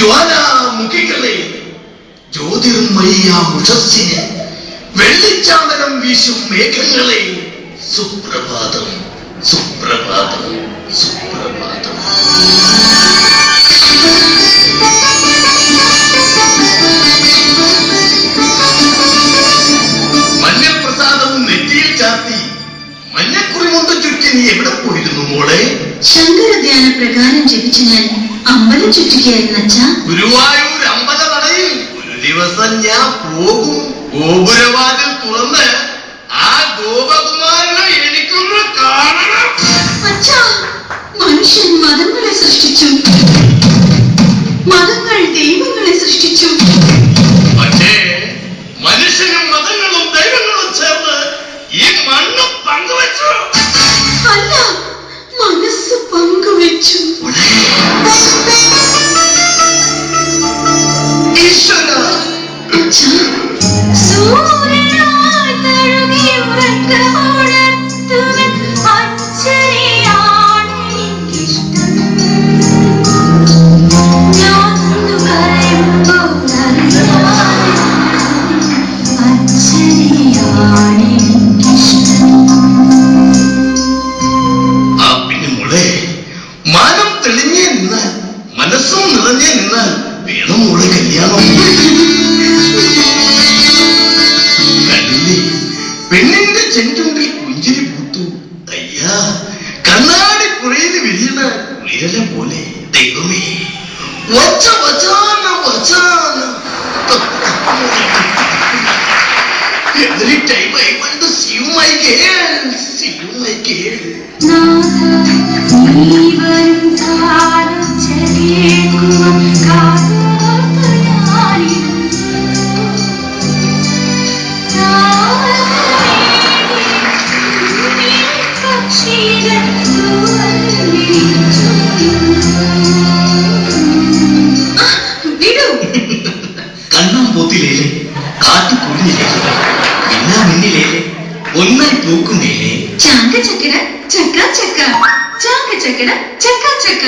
ജ്വാലാമുഖികളെ, ജ്യോതിർമയ ഉഷസ്സിന് വെള്ളിച്ചാമരം വീശും മേഘങ്ങളെ, സുപ്രഭാതം, സുപ്രഭാതം, സുപ്രഭാതം. മഞ്ഞപ്രസാദവും നെറ്റിയിൽ ചാർത്തി മഞ്ഞക്കുറി കൊണ്ട് ചുറ്റി നീ എവിടെ പോയിരുന്നു മോളെ? ശങ്കരധ്യാന പ്രകാരം ജപിച്ച് ഞാൻ അമ്പലം ചുറ്റുകയായിരുന്നു അച്ഛാ. ഗുരുവായൂർ അമ്പലനടയിൽ ഒരു ദിവസം ഞാൻ പോകും. ഗോപുരവാതിൽ തുറന്ന് ആ ഗോപകുമാരനെ എനിക്കൊന്ന് കാണണം. അച്ഛാ, മനുഷ്യൻ മതങ്ങളെ സൃഷ്ടിച്ചു, മതങ്ങൾ ദൈവങ്ങളെ സൃഷ്ടിച്ചു. പക്ഷേ മനുഷ്യനും മതങ്ങളും ദൈവങ്ങളും ചേർന്ന് ഈ മണ്ണ് പങ്കുവച്ചു. അല്ല, മനസ്സ് പങ്കുവച്ചു. ഈശ്വര, മാനം തെളിഞ്ഞേ നിന്നാൽ, മനസ്സും നിറഞ്ഞേ നിന്നാൽ വേണം മോളെ കല്യാണം. കണ്ടില്ലേ, പെണ്ണിന്റെ ചെഞ്ചുണ്ടിൽ പുഞ്ചിരി പൂത്തു. അയ്യാ, കണ്ണാടി പുറയിൽ വിരിയണ വിരല പോലെ. ദൈവമേ, വച്ച വചാന വചാന. Every time I want to see you, my girl, see you, my girl. കണ്ണാമ്പൂത്തിലേലെ, കാട്ടുകുടിയിലേലെ, എല്ലാ മിന്നിലേലെ, ഒന്നായി പൂക്കുന്നേലെ. ചാങ്ക ചക്കര ചക്ക ചക്ക, ചാങ്ക ചക്കര ചക്ക ചക്ക.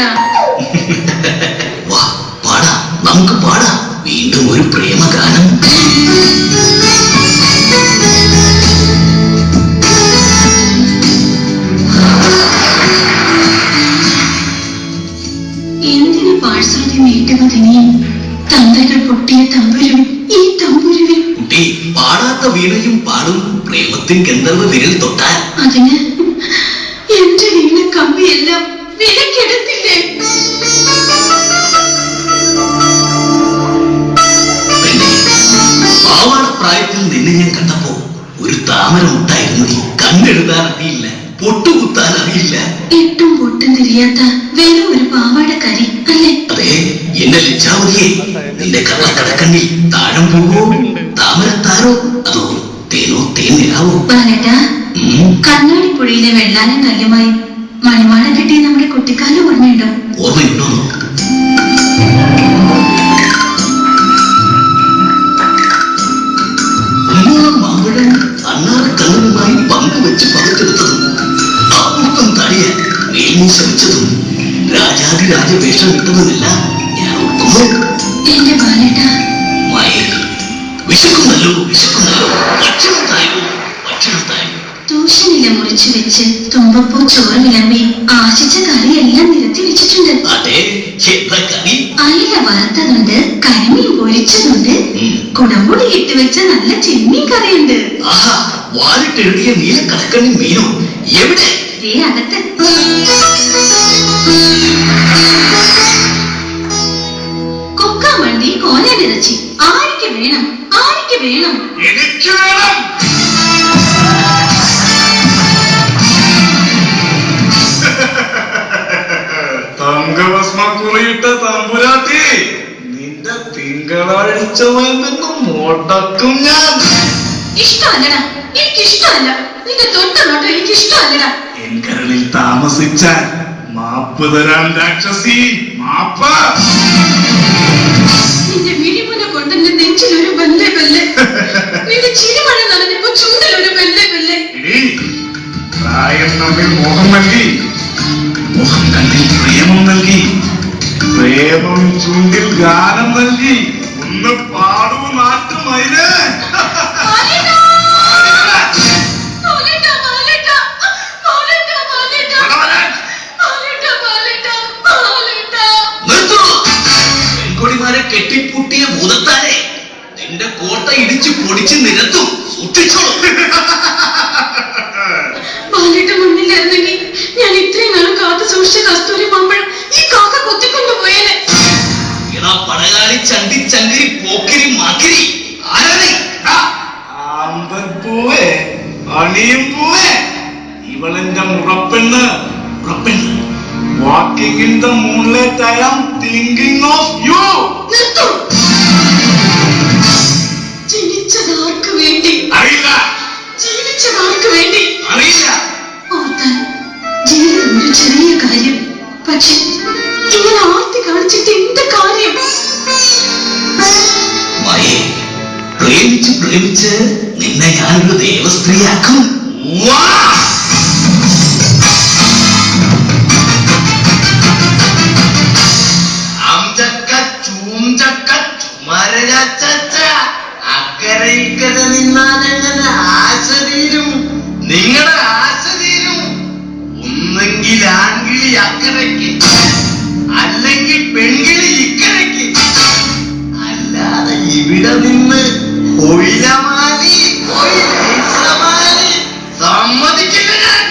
വാ പാടാം, നമുക്ക് പാടാം വീണ്ടും ഒരു പ്രേമഗാനം. എന്തിന് പാഴ്ശ്രുതി മീട്ടുന്നതിനെയും തന്തകൾ പൊട്ടിയ തമ്പുരും ഈ തമ്പുരുവിൽ. കുട്ടി, പാടാത്ത വീണയും പാടും പ്രേമത്തിൻ ഗന്ധർവ വിരൽ തൊട്ടാൽ. അതിന് എന്റെ വീണ കമ്പിയെല്ലാം വിലക്കെടുത്തില്ലേ? പെണ്ണെ, പാവാട പ്രായത്തിൽ നിന്നെ ഞാൻ കണ്ടപ്പോ ഒരു താമര മുട്ടായിരുന്നു നീ. കണ്ണെഴുതാൻ അറിയില്ല, പൊട്ടുകുത്താൻ അറിയില്ല. എട്ടും പൊട്ടും തിരിയാത്ത വെറും ഒരു പാവാടക്കാരി അല്ലേ? അതെ, എന്നെ ലജ്ജാവതിയെ, നിന്റെ കള്ളക്കടക്കണ്ണിൽ താഴം പോവോ, താമരത്താരോ, അതോ തേനോ തേനിലാവോ? ബാലേട്ടാ, കണ്ണാടിപ്പുഴയിലെ വെള്ളാനം കല്ലുമായി മണിമാടം കിട്ടിയ നമ്മുടെ കുട്ടിക്കാലം ഓർമ്മയുണ്ടോ? ഓർമ്മയുണ്ടോ? മാമ്പഴം അണ്ണാറ കണ്ണനുമായി പങ്കുവെച്ച് പകർത്തെടുത്തതും ആ മുക്കം തടിയ വേലിനെ ശ്രമിച്ചതും രാജാതിരാജ വേഷം കിട്ടുന്നതെല്ലാം ഞാൻ ഓർക്കുന്നു. എന്റെ ബാലേട്ടാ, വിശക്കുന്നല്ലോ വിശക്കുന്നല്ലോ, ഭക്ഷണം തായോ ഭക്ഷണം തായോ. തൂശനില മുറിച്ചു വെച്ച് തുമ്പപ്പൂ ചോറ് വിളമ്പി ആശിച്ച കറിയെല്ലാം നിരത്തി വെച്ചിട്ടുണ്ട്. അതെ, കറി അയില വറുത്തതുണ്ട്, കരിമീൻ പൊരിച്ചതുണ്ട്, കുടംപുളി ഇട്ട് വെച്ച നല്ല ചെമ്മീൻ കറിയുണ്ട്. ആഹാ, വാലിട്ടെഴുതിയ നീലക്കടക്കണ്ണി മീനോ എവിടെ? അകത്ത്. കൊക്കാമണ്ടി കോലനിറച്ചി ആർക്ക് വേണം? ആർക്ക് വേണം? എനിക്ക് വേണം. തങ്കഭസ്മക്കുറിയിട്ട തമ്പുരാട്ടി, നിന്റെ തിങ്കളാഴ്ച വന്നെന്നും മുടക്കും ഞാൻ. ഇഷ്ടമല്ലടാ, എനിക്കിഷ്ടമല്ല. നിന്റെ തൊട്ട നോട്ടം എനിക്കിഷ്ടമല്ലടാ. എൻ കരളിൽ താമസിച്ചാൽ മാപ്പ് തരാൻ രാക്ഷസി, മാപ്പ്. നിന്റെ വിഴിമുന കൊണ്ടെന്റെ നെഞ്ചിലൊരു ബല്ലേ ബല്ലേ, നിന്റെ ചിരിമഴ നടന്നപ്പോ ചുണ്ടിലൊരു ബല്ലേ ബല്ലേ. പ്രായം നമ്മിൽ മോഹം നൽകി, മോഹം കണ്ണിൽ പ്രേമം നൽകി, പ്രേമം ചുണ്ടിൽ ഗാനം നൽകി ഒന്ന് പാടൂ നാട്ടുമയിലേ. പെൺകൊടിമാരെ കെട്ടിപ്പൂട്ടിയ ഭൂതത്താരെ നിന്റെ കോട്ട ഇടിച്ചു പൊടിച്ച് നിരത്തും, സൂക്ഷിച്ചോളൂ. ബാലേട്ട മുന്നിലായിരുന്നെങ്കിൽ ഞാൻ ഇത്രയും നാളും കാത്തു സൂക്ഷിച്ച കസ്തൂരി മാമ്പഴം ഈ കാക്ക കൊത്തിക്കൊണ്ടുപോയേനെ. ഇടാ പടകാളി, ചണ്ടി ചങ്കിരി, പോക്കിരി, മാക്കിരി, ആരാണേ? ആമ്പൂവേ, അണിയും പൂവേ, ഇവളെന്റെ മുറപ്പെണ്ണ്. ഉറപ്പെണ്ണ്. Walking in the moonlight, I am thinking of you. നിർത്തൂ. ജനിച്ചതാർക്ക് വേണ്ടി? അറിയില്ല. ജീവിച്ചതാർക്ക് വേണ്ടി? അറിയില്ല. ഓർത്താൽ ജീവിതം ഒരു ചെറിയ കാര്യം. പക്ഷെ ഇങ്ങനെ ആർത്തി കാണിച്ചിട്ട് എന്ത് കാര്യം? മയെ, പ്രേമിച്ച് പ്രേമിച്ച് നിന്നെ ഞാനൊരു ദേവസ്ത്രീയാക്കും. അക്കരെ ഇക്കരെ നിന്നാലെങ്ങനെ ആശ തീരും? നിങ്ങളുടെ ആശ തീരും. ഒന്നെങ്കിൽ ആൺകിളി അക്കരയ്ക്ക്, അല്ലെങ്കിൽ പെൺകിളി ഇക്കരയ്ക്ക്. അല്ലാതെ ഇവിടെ നിന്ന് കൊയിലമാലി സമ്മതിക്കില്ല ഞാൻ.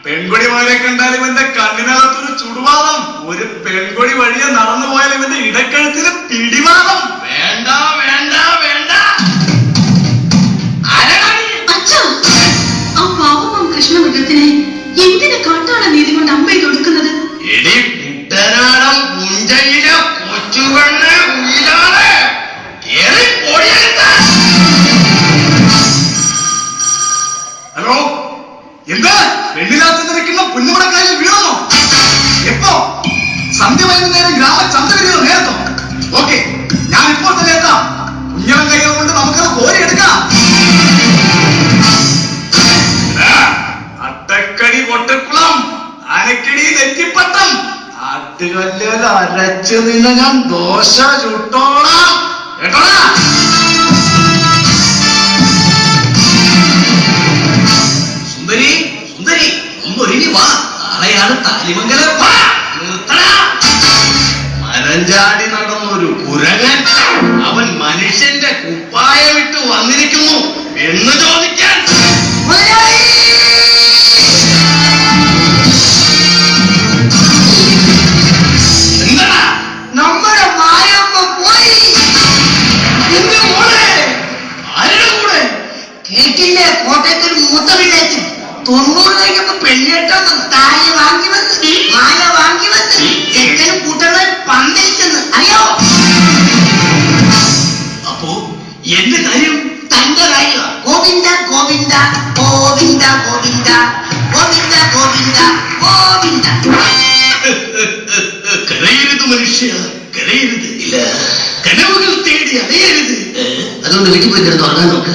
പെൺകൊടിമാരെ കണ്ടാൽ ഇവന്റെ കണ്ണിനകത്തൊരു ചുടുവാദം, ഒരു പെൺകൊടി വഴിയെ നടന്നു പോയാൽ ഇവന്റെ ഇടക്കഴുത്തിന് പിടിവാദം. വേണ്ട വേണ്ട വേണ്ട. അച്ഛാ, ആ പാവം കൃഷ്ണമൃഗത്തിനെ എന്തിനെ കാട്ടാള നീതി കൊണ്ട് അമ്മ കൊടുക്കുന്നത്? എടി കുട്ടനാടം പുഞ്ചയിലെ കൊച്ചുകണ്ണ് ഉയിലാണ് കേറി പൊടിയെടുത്ത. ഹലോ, എന്താ പെണ്ണിലാത്ത നിരക്കുന്ന പുന്നുമടക്കാരിൽ വീണോ? എപ്പോ? സന്ധ്യ വൈകുന്നേരം ഗ്രാമ ചന്ത വരുന്ന നേരത്തോ? ഓക്കെ, ഞാൻ ഇപ്പോൾ തന്നെ എത്താം. കുഞ്ഞവൻ കൈകൾ കൊണ്ട് നമുക്കത് കോരിയെടുക്കാം. അട്ടക്കടി പൊട്ടക്കുളം, ആനക്കടി നെറ്റിപ്പട്ടം, ആട്ടുകല്ലിൽ അരച്ച് നിന്നെ ഞാൻ ദോശ ചുട്ടോളാം. കേട്ടോടാ? സുന്ദരി, സുന്ദരി, ഒന്നൊരുങ്ങി വാ. നാളെയാണ് താലിമംഗലം. വാ, നിർത്തടാ. മരഞ്ചാടി നടന്നൊരു കുരങ്ങൻ, അവൻ മനുഷ്യന്റെ കുപ്പായമിട്ട് വന്നിരിക്കുന്നു എന്ന് ചോദിക്കാൻ. എന്താടാ? നമ്മുടെ മായമ്മ പോയി. എന്റെ മോളെ, ആരുടെ കൂടെ? കേട്ടില്ലേ, കോട്ടയത്തിൽ മൂത്ത വില്ലേജ് 90 കഴിഞ്ഞപ്പോ പെണ്ണിട്ടം താലി വാങ്ങി വന്ന് മാല വാങ്ങി വന്ന് ചെക്കനും കൂട്ടങ്ങൾ പന്തലിച്ചെന്ന് അറിയോ? അപ്പോ എന്റെ കാര്യം? തന്റെ കാര്യമാ. ഗോവിന്ദ ഗോവിന്ദ ഗോവിന്ദ ഗോവിന്ദ ഗോവിന്ദ ഗോവിന്ദ ഗോവിന്ദ. കരയരുത് മനുഷ്യ, കരയരുത്. ഇല്ല, കനവുകൾ തേടി അലയരുത്. അതുകൊണ്ട് വീട്ടിൽ പോയി കിടന്ന് ഉറങ്ങാൻ നോക്ക്.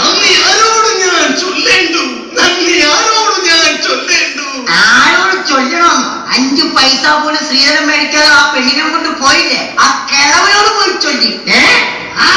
നന്ദി ആരോട് ഞാൻ ചൊല്ലേണ്ടു? നന്ദി ആരോട് ഞാൻ ചൊല്ലേണ്ടു? ആരോട് ചൊല്ലണം? 5 പൈസ പോലും ശ്രീധരൻ മേടിക്കാതെ ആ പെണ്ണിനെ കൊണ്ട് പോയില്ലേ, ആ കിളവനോട് പോയി ചൊല്ലി. ആ